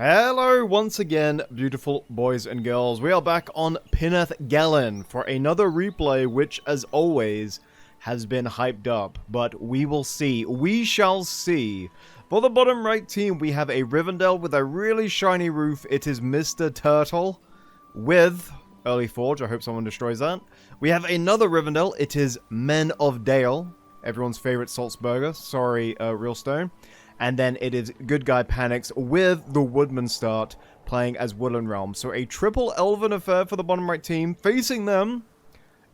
Hello once again, beautiful boys and girls. We are back on Pinneth Galen for another replay, which, as always, has been hyped up. But we will see. We shall see. For the bottom right team, we have a Rivendell with a really shiny roof. It is Mr. Turtle with Early Forge. I hope someone destroys that. We have another Rivendell. It is Men of Dale, everyone's favorite Salzburger. Sorry, Real Stone. And then it is Good Guy Panics with the Woodman start playing as Woodland Realm. So a triple Elven affair for the bottom right team. Facing them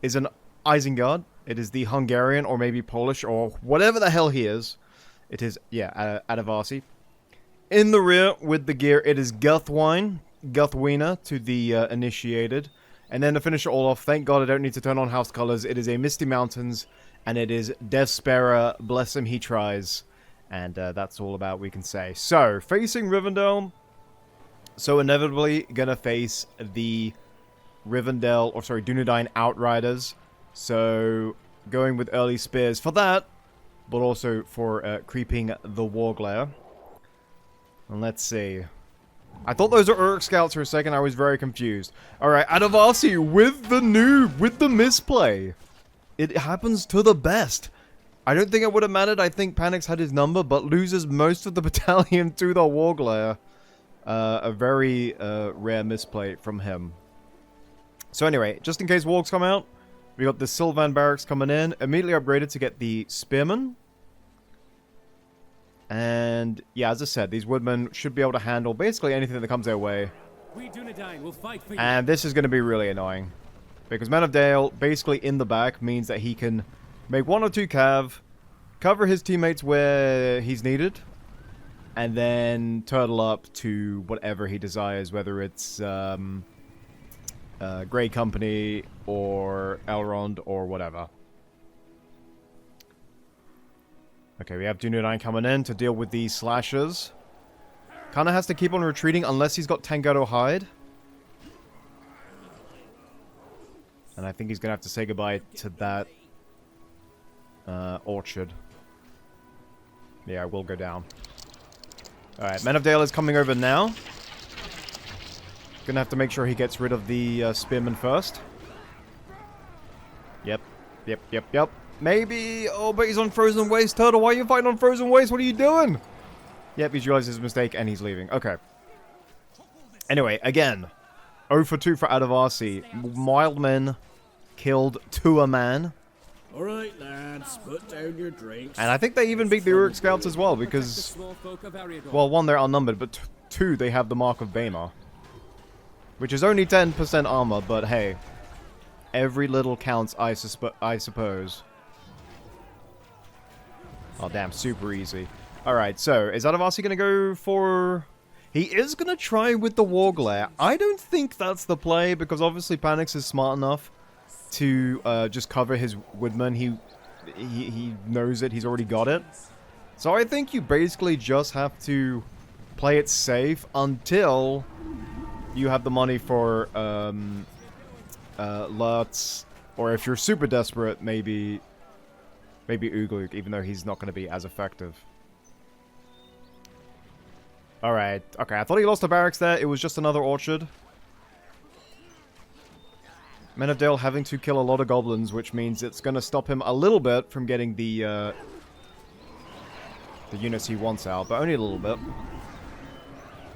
is an Isengard. It is the Hungarian or maybe Polish or whatever the hell he is. It is, yeah, Adavasi. In the rear with the gear, it is Guthwine. Guthwina to the initiated. And then to finish it all off, thank God I don't need to turn on house colors. It is a Misty Mountains and it is Deathsparer. Bless him, he tries. And that's all about we can say. So, facing Rivendell. So, inevitably, gonna face the Dunedain Outriders. So, going with early spears for that. But also for creeping the Warglare. And let's see. I thought those were Uruk Scouts for a second. I was very confused. Alright, Adavasi with the noob, with the misplay. It happens to the best. I don't think it would have mattered. I think Panics had his number, but loses most of the battalion to the Warglare. A very rare misplay from him. So anyway, just in case Wargs come out, we got the Sylvan Barracks coming in. Immediately upgraded to get the Spearmen. And yeah, as I said, these Woodmen should be able to handle basically anything that comes their way. We Dunedain will fight for you. And this is going to be really annoying. Because Men of Dale, basically in the back, means that he can make 1 or 2 cav, cover his teammates where he's needed, and then turtle up to whatever he desires, whether it's Grey Company or Elrond or whatever. Okay, we have Dunedain coming in to deal with these slashers. Kinda has to keep on retreating unless he's got Tangato Hide. And I think he's gonna have to say goodbye to that orchard. Yeah, I will go down. Alright, Men of Dale is coming over now. Gonna have to make sure he gets rid of the Spearmen first. Yep. Maybe. Oh, but he's on Frozen Waste. Turtle, why are you fighting on Frozen Waste? What are you doing? Yep, he's realized his mistake and he's leaving. Okay. Anyway, again. 0 for 2 for Adavasi. Mild men killed to a man. Alright lads, put down your drinks. And I think they even beat the Uruk Scouts as well because, well, 1, they're outnumbered, but 2, they have the Mark of Baemar. Which is only 10% armor, but hey. Every little counts, I suppose. Oh, damn, super easy. Alright, so, is Adavasi gonna go for... He is gonna try with the Warglare. I don't think that's the play, because obviously Panics is smart enough to just cover his Woodman. He knows it, he's already got it. So I think you basically just have to play it safe until you have the money for Lutz, or if you're super desperate, maybe Ugluk, even though he's not going to be as effective. Alright, okay, I thought he lost the barracks there. It was just another orchard. Men of Dale having to kill a lot of goblins, which means it's going to stop him a little bit from getting the units he wants out, but only a little bit.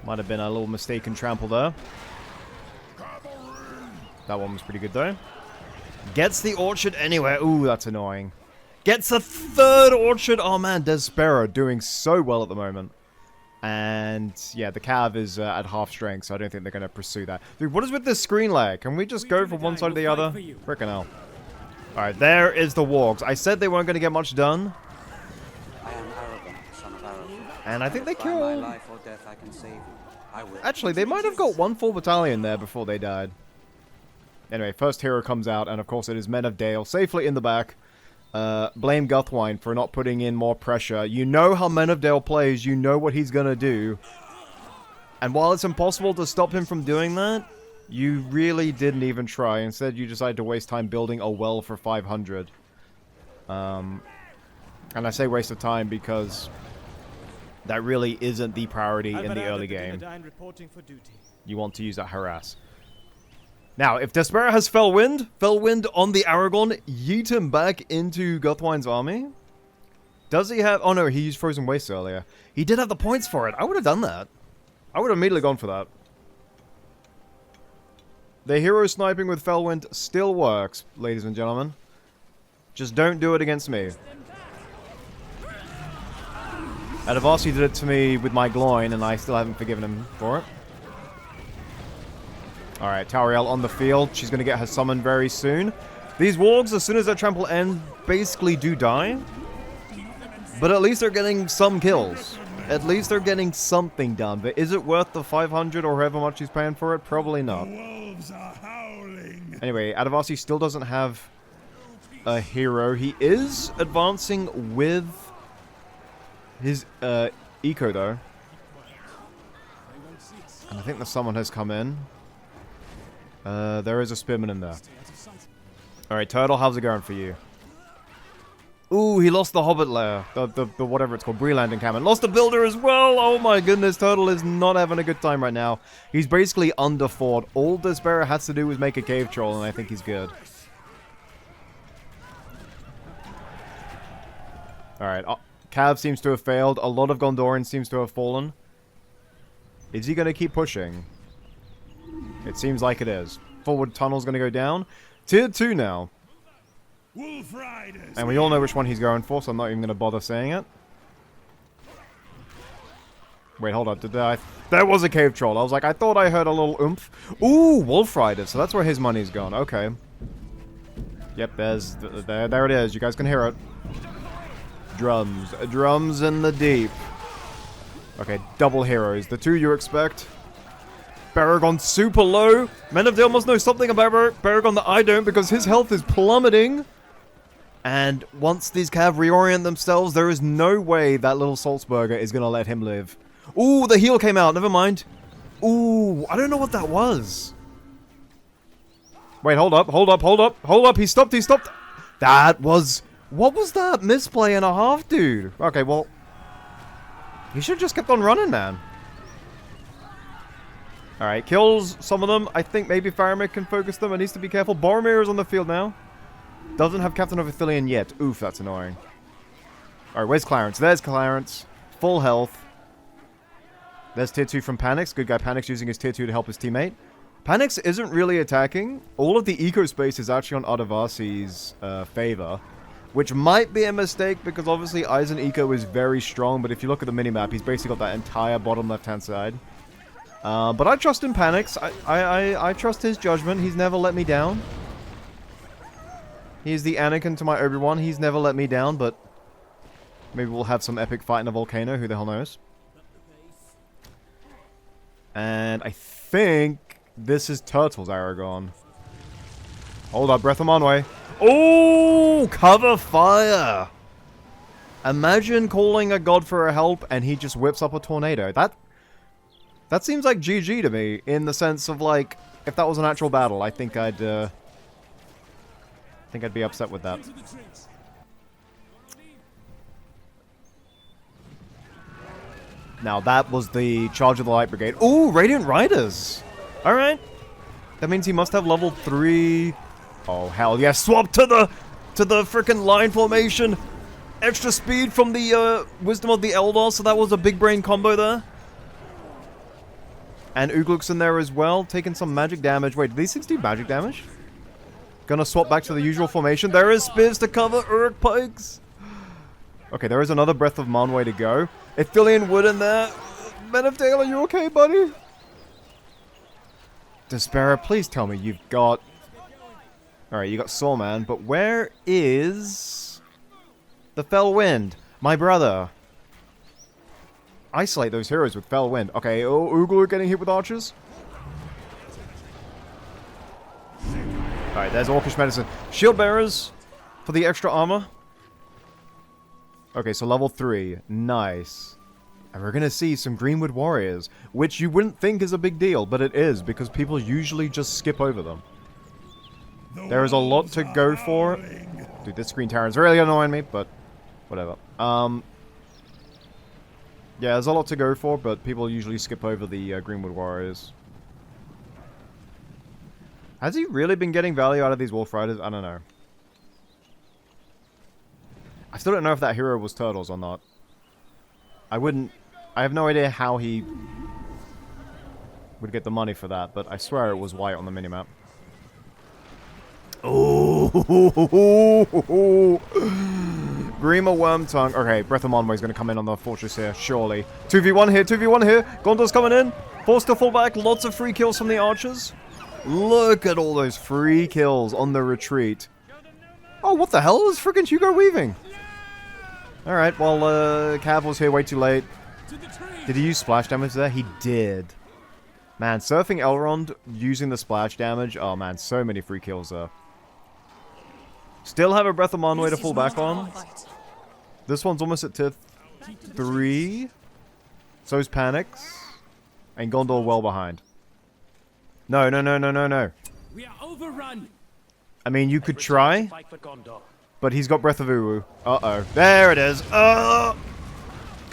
Might have been a little mistaken trample there. That one was pretty good, though. Gets the orchard anyway. Ooh, that's annoying. Gets a 3rd orchard. Oh, man, Deathsparer doing so well at the moment. And, yeah, the Cav is at half strength, so I don't think they're going to pursue that. Dude, what is with this screen lag? Can we just go from one side to the other? Frickin' hell. Alright, there is the Wargs. I said they weren't going to get much done. I am Aragorn, son of Aragorn. And I think they By killed... my life or death I can save you. I will. Actually, they might have got 1 full battalion there before they died. Anyway, first hero comes out, and of course it is Men of Dale, safely in the back. Blame Guthwine for not putting in more pressure. You know how Men of Dale plays, you know what he's gonna do. And while it's impossible to stop him from doing that, you really didn't even try. Instead, you decided to waste time building a well for 500. And I say waste of time because that really isn't the priority in the early game. Reporting for duty. You want to use that harass. Now, if Despera has Fell Wind on the Aragon, yeet him back into Guthwine's army. Does he have... Oh no, he used Frozen Waste earlier. He did have the points for it. I would have done that. I would have immediately gone for that. The hero sniping with Fellwind still works, ladies and gentlemen. Just don't do it against me. Adavasi did it to me with my Gloin, and I still haven't forgiven him for it. Alright, Tauriel on the field. She's going to get her summon very soon. These wargs, as soon as their trample ends, basically do die. But at least they're getting some kills. At least they're getting something done. But is it worth the 500 or however much he's paying for it? Probably not. Anyway, Adavasi still doesn't have a hero. He is advancing with his eco, though. And I think the summon has come in. There is a spearman in there. Alright, Turtle, how's it going for you? Ooh, he lost the Hobbit lair. The whatever it's called, Breland encampment. Lost the Builder as well! Oh my goodness, Turtle is not having a good time right now. He's basically under fought. All Despera has to do is make a cave troll, and I think he's good. Alright, Cav seems to have failed. A lot of Gondorian seems to have fallen. Is he going to keep pushing? It seems like it is. Forward tunnel's going to go down. Tier 2 now. And we all know which one he's going for, so I'm not even going to bother saying it. Wait, hold up. There was a cave troll. I was like, I thought I heard a little oomph. Ooh, Wolf Rider. So that's where his money's gone. Okay. Yep, there it is. You guys can hear it. Drums. Drums in the deep. Okay, double heroes. The two you expect. Baragon super low. Men of Dale must know something about Baragon that I don't, because his health is plummeting. And once these Cav reorient themselves, there is no way that little Salzburger is going to let him live. Ooh, the heal came out. Never mind. Ooh, I don't know what that was. Wait, hold up. He stopped. That was... What was that? Misplay and a half, dude. Okay, well... He should have just kept on running, man. Alright, kills some of them. I think maybe Faramir can focus them. It needs to be careful. Boromir is on the field now. Doesn't have Captain of Athelion yet. Oof, that's annoying. Alright, where's Clarence? There's Clarence. Full health. There's tier 2 from Panix. Good guy Panix using his tier 2 to help his teammate. Panix isn't really attacking. All of the eco space is actually on Adavasi's favor. Which might be a mistake, because obviously Eisen Eco is very strong. But if you look at the minimap, he's basically got that entire bottom left-hand side. But I trust in Panix. I trust his judgment. He's never let me down. He's the Anakin to my Obi-Wan. He's never let me down, but maybe we'll have some epic fight in a volcano. Who the hell knows? And I think this is Turtle's Aragon. Hold up, Breath of Manwë. Oh, cover fire! Imagine calling a god for a help and he just whips up a tornado. That seems like GG to me, in the sense of, like, if that was an actual battle, I think I'd be upset with that. Now, that was the Charge of the Light Brigade. Ooh, Radiant Riders! Alright. That means he must have level 3... Oh, hell yes. Swap to the frickin' line formation. Extra speed from the Wisdom of the Eldar, so that was a big brain combo there. And Ugluk's in there as well, taking some magic damage. Wait, do these things do magic damage? Gonna swap back to the usual formation. There is spears to cover Uruk Pikes. Okay, there is another Breath of Manwë to go. Athelion Wood in there. Men of Dale, are you okay, buddy? Despera, please tell me you've got... Alright, you got Sawman, but where is... the Fell Wind? My brother. Isolate those heroes with Fell Wind. Okay, oh, Ugluk getting hit with archers. Alright, there's Orcish Medicine. Shield Bearers for the extra armor. Okay, so level 3. Nice. And we're gonna see some Greenwood Warriors, which you wouldn't think is a big deal, but it is, because people usually just skip over them. There is a lot to go for. Dude, this Green Terran's really annoying me, but whatever. Yeah, there's a lot to go for, but people usually skip over the Greenwood Warriors. Has he really been getting value out of these Wolf Riders? I don't know. I still don't know if that hero was Turtles or not. I have no idea how he would get the money for that, but I swear it was white on the minimap. Oh, Grima Wormtongue. Okay, Breath of Monway is going to come in on the fortress here, surely. 2v1 here, 2v1 here. Gondor's coming in. Forced to fall back. Lots of free kills from the archers. Look at all those free kills on the retreat. Oh, what the hell is freaking Hugo weaving? Alright, well, Cav was here way too late. Did he use splash damage there? He did. Man, surfing Elrond using the splash damage. Oh man, so many free kills there. Still have a Breath of Monway to fall back on. This one's almost at tier 3. So's Panics. And Gondor well behind. No. We are overrun. I mean, you could try. But he's got Breath of Uwu. Uh-oh. There it is. Cut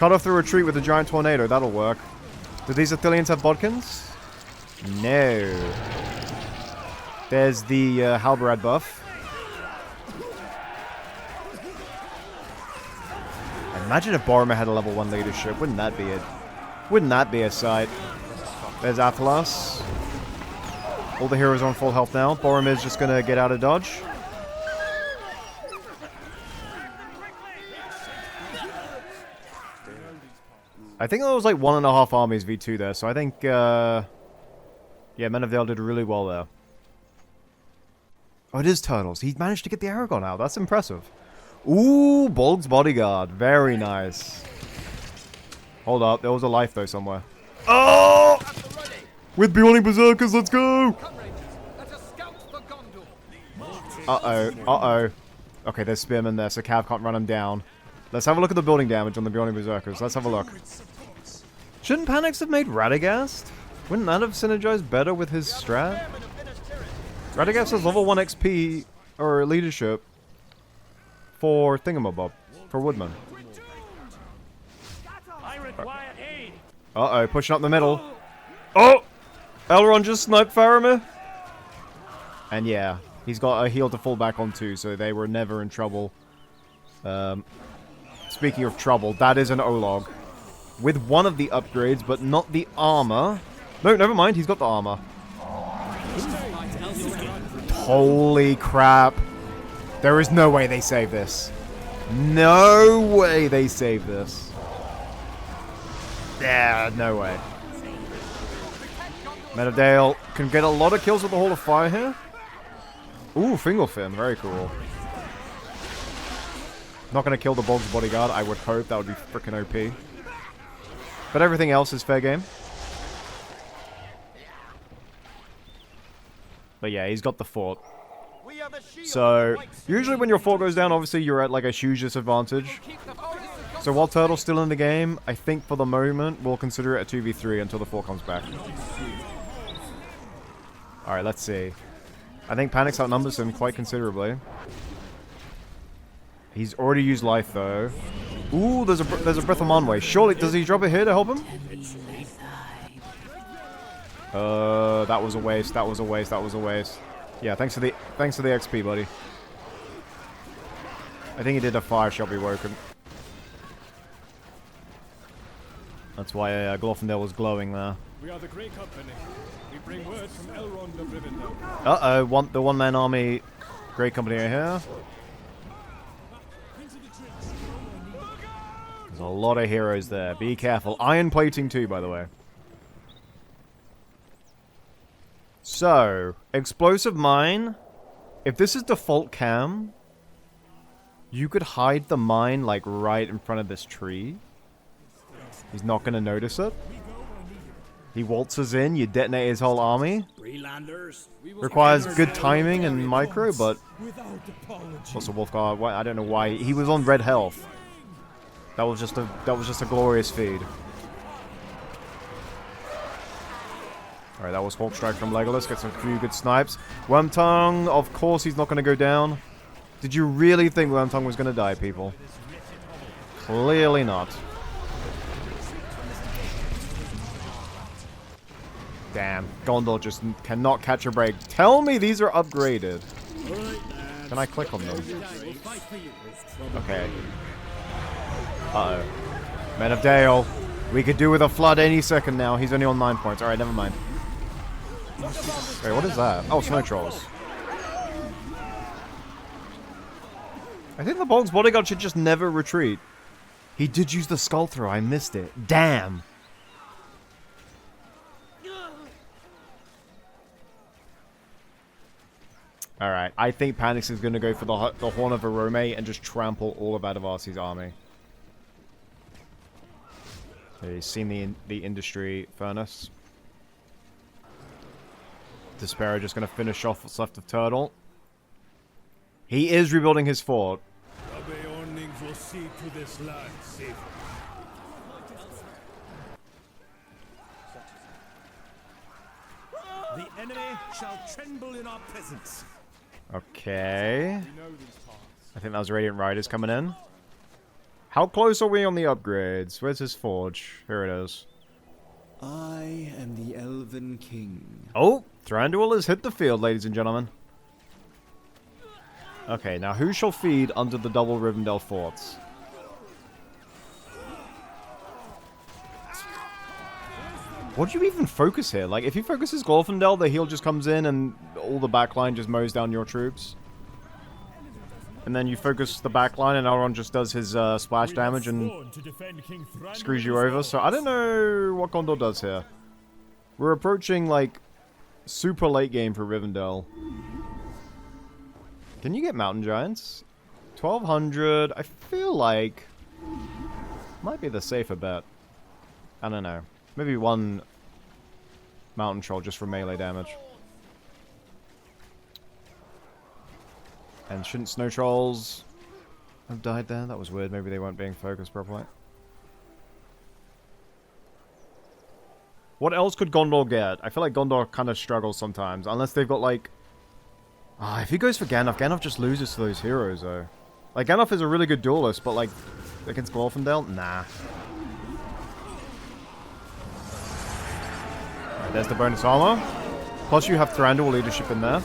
off the retreat with a giant tornado. That'll work. Do these Athelians have bodkins? No. There's the Halberad buff. Imagine if Boromir had a level 1 leadership. Wouldn't that be it? Wouldn't that be a sight? There's Athelas. All the heroes are on full health now. Boromir's just gonna get out of dodge. I think that was like 1.5 armies v2 there, so I think, yeah, Men of Dale did really well there. Oh, it is Turtles. He managed to get the Aragon out. That's impressive. Ooh, Bolg's Bodyguard. Very nice. Hold up. There was a life, though, somewhere. Oh! With Beyonding Berserkers, let's go! Uh-oh. Okay, there's Spearmen there, so Cav can't run him down. Let's have a look at the building damage on the Beyonding Berserkers. Let's have a look. Shouldn't Panics have made Radagast? Wouldn't that have synergized better with his strat? Radagast has level 1 XP, or leadership, for Thingamabob, for Woodman. Uh-oh, pushing up the middle. Oh! Elrond just sniped Faramir. And yeah, he's got a heal to fall back on too, so they were never in trouble. Speaking of trouble, that is an Olog. With one of the upgrades, but not the armor. No, never mind, he's got the armor. Holy crap. There is no way they save this. No way they save this. Yeah, no way. Men of Dale can get a lot of kills with the Hall of Fire here. Ooh, Fingelfin, very cool. Not gonna kill the Bolg's Bodyguard, I would hope. That would be freaking OP. But everything else is fair game. But yeah, he's got the fort. So, usually when your fort goes down, obviously you're at like a huge disadvantage. So while Turtle's still in the game, I think for the moment, we'll consider it a 2v3 until the fort comes back. Alright, let's see. I think Panics outnumbers him quite considerably. He's already used life though. Ooh, there's a Breath of Monway. Surely, does he drop it here to help him? That was a waste. That was a waste. That was a waste. Yeah, thanks for the XP, buddy. I think he did a fire shall be woken. That's why Glorfindel was glowing there. We are the Grey Company. We bring word from Elrond of Rivendell. Uh-oh, the one-man army Grey Company are here. There's a lot of heroes there. Be careful. Iron plating too, by the way. So, explosive mine. If this is default cam, you could hide the mine like right in front of this tree. He's not going to notice it. He waltzes in, you detonate his whole army. Requires good timing and micro, but... What's a Wolfguard? I don't know why. He was on red health. That was just a glorious feed. Alright, that was Hawk Strike from Legolas. Gets a few good snipes. Wormtongue, of course he's not going to go down. Did you really think Wormtongue was going to die, people? Clearly not. Damn, Gondor just cannot catch a break. Tell me these are upgraded. All right, lads. Can I click on them? We'll fight for you. Okay. Uh-oh. Men of Dale. We could do with a flood any second now. He's only on 9 points. Alright, never mind. Wait, what is that? Oh, snow trolls. I think the Bog's bodyguard should just never retreat. He did use the skull throw. I missed it. Damn. Alright, I think Panix is going to go for the Horn of Arome and just trample all of Adavarsi's army. So he's seen the industry furnace. Despero just going to finish off what's left of Turtle. He is rebuilding his fort. Will see to this land safely. The enemy shall tremble in our presence. Okay. I think that was Radiant Riders coming in. How close are we on the upgrades? Where's his forge? Here it is. I am the Elven King. Oh, Thranduil has hit the field, ladies and gentlemen. Okay, now who shall feed under the double Rivendell forts? What do you even focus here? Like, if he focuses Glorfindel, the heal just comes in and all the backline just mows down your troops. And then you focus the backline and Elrond just does his splash damage and screws you over. So I don't know what Gondor does here. We're approaching, like, super late game for Rivendell. Can you get Mountain Giants? 1200, I feel like might be the safer bet. I don't know. Maybe one Mountain Troll just for melee damage. And shouldn't Snow Trolls have died there? That was weird. Maybe they weren't being focused properly. What else could Gondor get? I feel like Gondor kind of struggles sometimes. Unless they've got, like... Ah, if he goes for Gandalf, Gandalf just loses to those heroes, though. Like, Gandalf is a really good duelist, but, like, against Glorfindel? Nah. Alright, there's the bonus armor. Plus you have Thranduil leadership in there.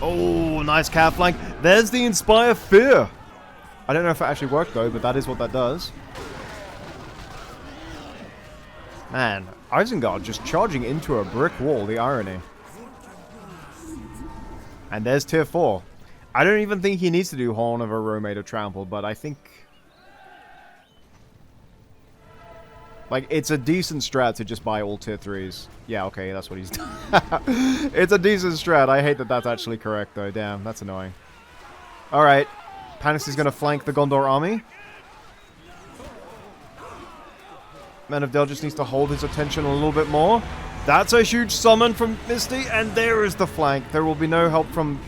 Oh, nice cat flank. There's the Inspire Fear. I don't know if it actually worked, though, but that is what that does. Man, Isengard just charging into a brick wall, the irony. And there's tier 4. I don't even think he needs to do Horn of Arome to trample, but I think... Like, it's a decent strat to just buy all tier 3s. Yeah, okay, that's what he's done. It's a decent strat. I hate that that's actually correct, though. Damn, that's annoying. Alright. Panix is going to flank the Gondor army. Man of Dale just needs to hold his attention a little bit more. That's a huge summon from Misty, and there is the flank. There will be no help from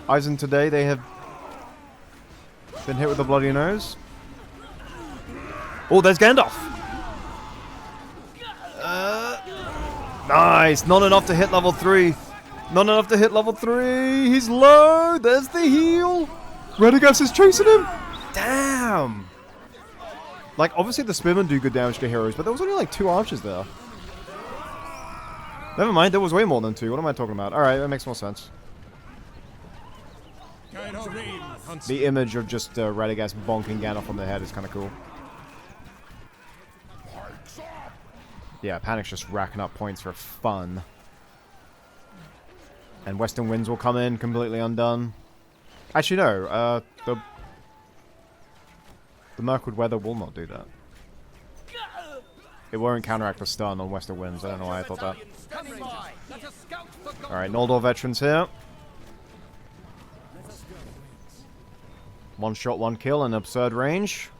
Eisen today. They have been hit with a bloody nose. Oh, there's Gandalf. Nice. Not enough to hit level 3. Not enough to hit level 3. He's low. There's the heal. Radagast is chasing him. Damn. Like, obviously the Spearmen do good damage to heroes, but there was only like 2 archers there. Never mind, there was way more than 2. What am I talking about? Alright, that makes more sense. The image of just Radagast bonking Gandalf on the head is kind of cool. Yeah, Panic's just racking up points for fun. And Western Winds will come in completely undone. Actually, no. The Mirkwood Weather will not do that. It won't counteract the stun on Western Winds. I don't know why I thought that. Alright, Noldor veterans here. One shot, one kill, an absurd range.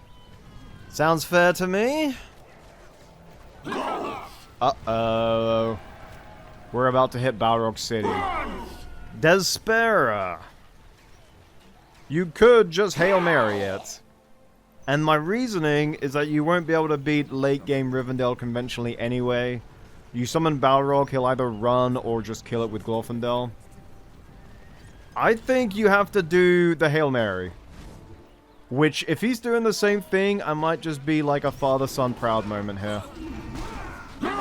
Sounds fair to me. Uh-oh. We're about to hit Balrog City. Despera. You could just Hail Mary it. And my reasoning is that you won't be able to beat late game Rivendell conventionally anyway. You summon Balrog, he'll either run or just kill it with Glorfindel. I think you have to do the Hail Mary. Which, if he's doing the same thing, I might just be like a father-son proud moment here.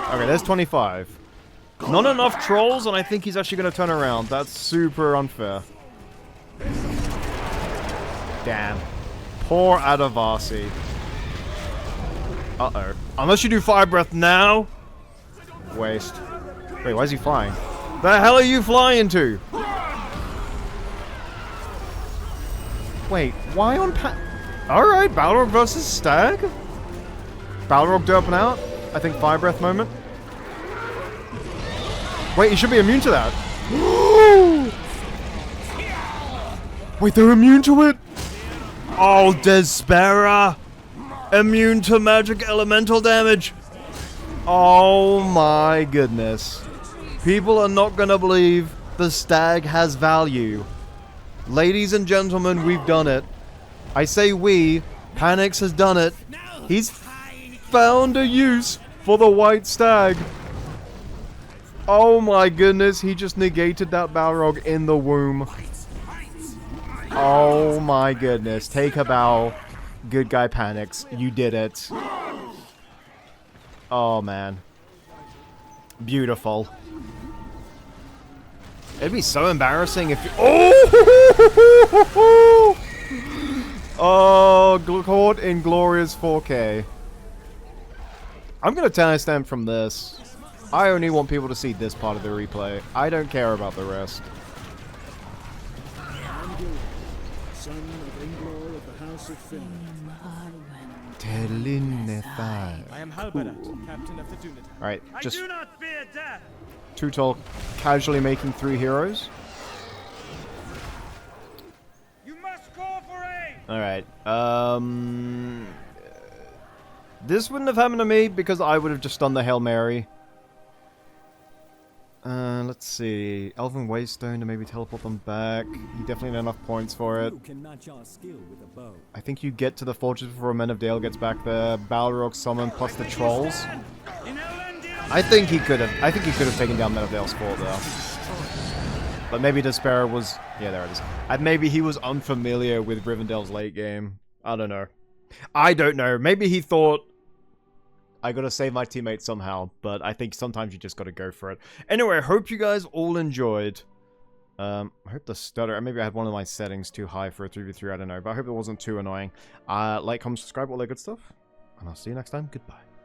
Okay, there's 25. Not enough trolls, and I think he's actually going to turn around. That's super unfair. Damn. Poor Adavasi. Uh-oh. Unless you do fire breath now. Waste. Wait, why is he flying? The hell are you flying to? Wait, why on Alright, Balrog versus Stag? Balrog derping out. I think fire breath moment. Wait, he should be immune to that. Wait, they're immune to it? Oh, Despera! Immune to magic elemental damage! Oh my goodness. People are not gonna believe the Stag has value. Ladies and gentlemen, we've done it. I say we. Panix has done it. He's found a use for the White Stag. Oh my goodness, he just negated that Balrog in the womb. Oh my goodness. Take a bow. Good guy Panix. You did it. Oh man. Beautiful. It'd be so embarrassing if you... Oh! Oh, caught in glorious 4K. I'm gonna timestamp from this. I only want people to see this part of the replay. I don't care about the rest. Son of Ingvar of the House of Finland. I am Halbarat, captain of the Dunedain. Alright, just I do not fear death. Tutal casually making 3 heroes. You must call for aid. Alright, this wouldn't have happened to me because I would have just done the Hail Mary. Let's see. Elven Waystone to maybe teleport them back. You definitely had enough points for it. Can match our skill with a bow. I think you get to the fortress before Men of Dale gets back there. Balrog summon plus the trolls. I think he could have. I think he could have taken down Men of Dale's fort though. But maybe Despera was. Yeah, there it is. And maybe he was unfamiliar with Rivendell's late game. I don't know. I don't know. Maybe he thought, I gotta save my teammate somehow, but I think sometimes you just gotta go for it. Anyway, I hope you guys all enjoyed. I hope the stutter, maybe I had one of my settings too high for a 3v3, I don't know, but I hope it wasn't too annoying. Like, comment, subscribe, all that good stuff, and I'll see you next time. Goodbye.